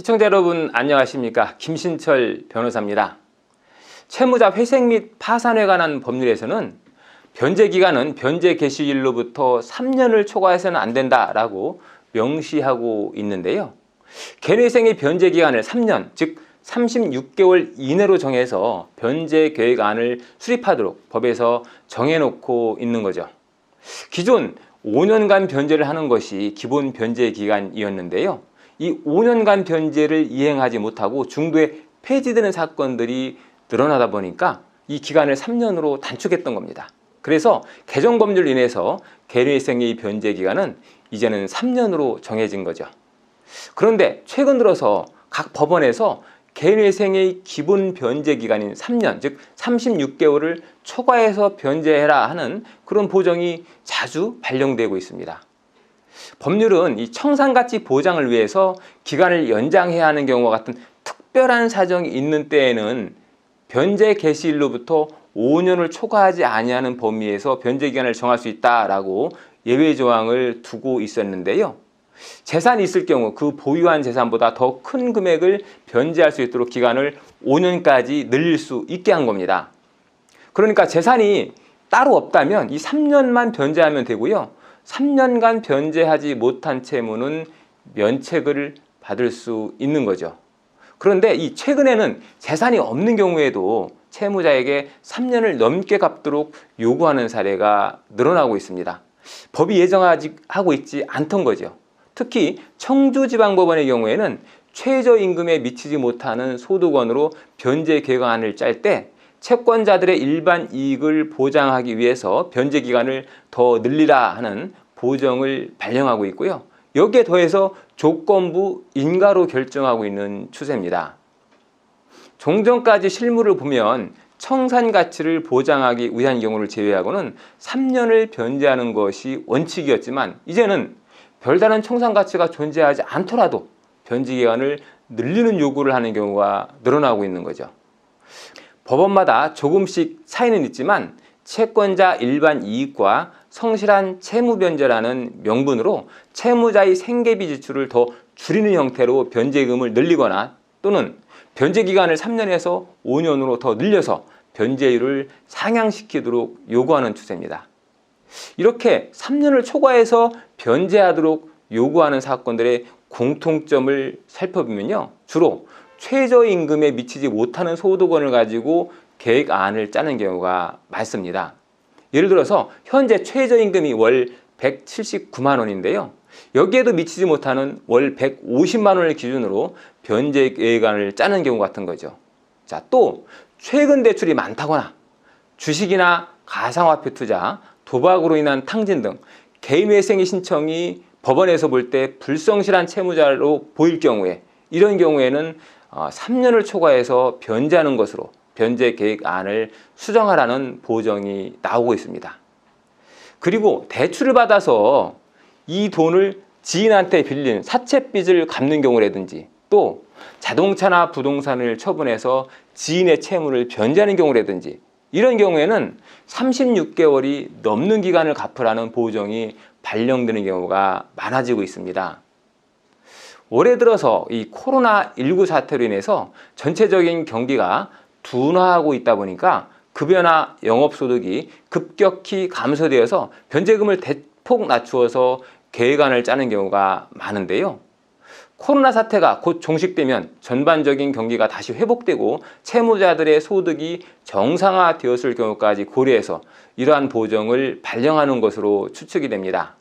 시청자 여러분 안녕하십니까? 김신철 변호사입니다. 채무자 회생 및 파산에 관한 법률에서는 변제기간은 변제 개시일로부터 3년을 초과해서는 안 된다라고 명시하고 있는데요. 개인회생의 변제기간을 3년, 즉 36개월 이내로 정해서 변제 계획안을 수립하도록 법에서 정해놓고 있는 거죠. 기존 5년간 변제를 하는 것이 기본 변제 기간이었는데요. 이 5년간 변제를 이행하지 못하고 중도에 폐지되는 사건들이 늘어나다 보니까 이 기간을 3년으로 단축했던 겁니다. 그래서 개정 법률로 인해서 개인회생의 변제 기간은 이제는 3년으로 정해진 거죠. 그런데 최근 들어서 각 법원에서 개인회생의 기본 변제 기간인 3년, 즉 36개월을 초과해서 변제해라 하는 그런 보정이 자주 발령되고 있습니다. 법률은 이 청산가치 보장을 위해서 기간을 연장해야 하는 경우와 같은 특별한 사정이 있는 때에는 변제 개시일로부터 5년을 초과하지 아니하는 범위에서 변제 기간을 정할 수 있다라고 예외 조항을 두고 있었는데요. 재산이 있을 경우 그 보유한 재산보다 더 큰 금액을 변제할 수 있도록 기간을 5년까지 늘릴 수 있게 한 겁니다. 그러니까 재산이 따로 없다면 이 3년만 변제하면 되고요. 3년간 변제하지 못한 채무는 면책을 받을 수 있는 거죠. 그런데 이 최근에는 재산이 없는 경우에도 채무자에게 3년을 넘게 갚도록 요구하는 사례가 늘어나고 있습니다. 법이 예정하고 있지 않던 거죠. 특히 청주지방법원의 경우에는 최저임금에 미치지 못하는 소득원으로 변제 계획안을 짤 때 채권자들의 일반 이익을 보장하기 위해서 변제 기간을 더 늘리라 하는 보정을 발령하고 있고요. 여기에 더해서 조건부 인가로 결정하고 있는 추세입니다. 종전까지 실무를 보면 청산 가치를 보장하기 위한 경우를 제외하고는 3년을 변제하는 것이 원칙이었지만 이제는 별다른 청산 가치가 존재하지 않더라도 변제 기간을 늘리는 요구를 하는 경우가 늘어나고 있는 거죠. 법원마다 조금씩 차이는 있지만 채권자 일반 이익과 성실한 채무 변제라는 명분으로 채무자의 생계비 지출을 더 줄이는 형태로 변제금을 늘리거나 또는 변제 기간을 3년에서 5년으로 더 늘려서 변제율을 상향시키도록 요구하는 추세입니다. 이렇게 3년을 초과해서 변제하도록 요구하는 사건들의 공통점을 살펴보면요. 주로 최저임금에 미치지 못하는 소득원을 가지고 계획안을 짜는 경우가 많습니다. 예를 들어서 현재 최저임금이 월 179만 원인데요. 여기에도 미치지 못하는 월 150만 원을 기준으로 변제 계획안을 짜는 경우 같은 거죠. 자, 또 최근 대출이 많다거나 주식이나 가상화폐 투자, 도박으로 인한 탕진 등 개인회생의 신청이 법원에서 볼 때 불성실한 채무자로 보일 경우에 이런 경우에는 3년을 초과해서 변제하는 것으로 변제 계획안을 수정하라는 보정이 나오고 있습니다. 그리고 대출을 받아서 이 돈을 지인한테 빌린 사채빚을 갚는 경우라든지 또 자동차나 부동산을 처분해서 지인의 채무를 변제하는 경우라든지 이런 경우에는 36개월이 넘는 기간을 갚으라는 보정이 발령되는 경우가 많아지고 있습니다. 올해 들어서 이 코로나19 사태로 인해서 전체적인 경기가 둔화하고 있다 보니까 급여나 영업소득이 급격히 감소되어서 변제금을 대폭 낮추어서 계획안을 짜는 경우가 많은데요. 코로나 사태가 곧 종식되면 전반적인 경기가 다시 회복되고 채무자들의 소득이 정상화되었을 경우까지 고려해서 이러한 보정을 발령하는 것으로 추측이 됩니다.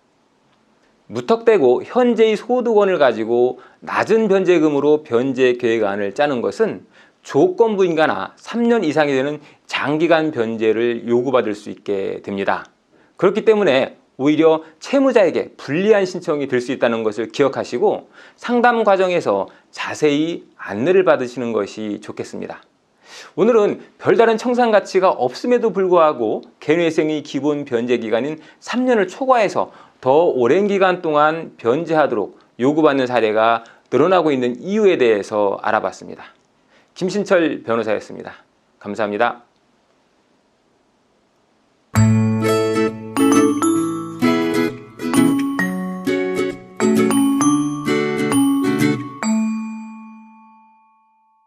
무턱대고 현재의 소득원을 가지고 낮은 변제금으로 변제 계획안을 짜는 것은 조건부 인가나 3년 이상이 되는 장기간 변제를 요구받을 수 있게 됩니다. 그렇기 때문에 오히려 채무자에게 불리한 신청이 될 수 있다는 것을 기억하시고 상담 과정에서 자세히 안내를 받으시는 것이 좋겠습니다. 오늘은 별다른 청산 가치가 없음에도 불구하고 개인회생의 기본 변제 기간인 3년을 초과해서 더 오랜 기간 동안 변제하도록 요구받는 사례가 늘어나고 있는 이유에 대해서 알아봤습니다. 김신철 변호사였습니다. 감사합니다.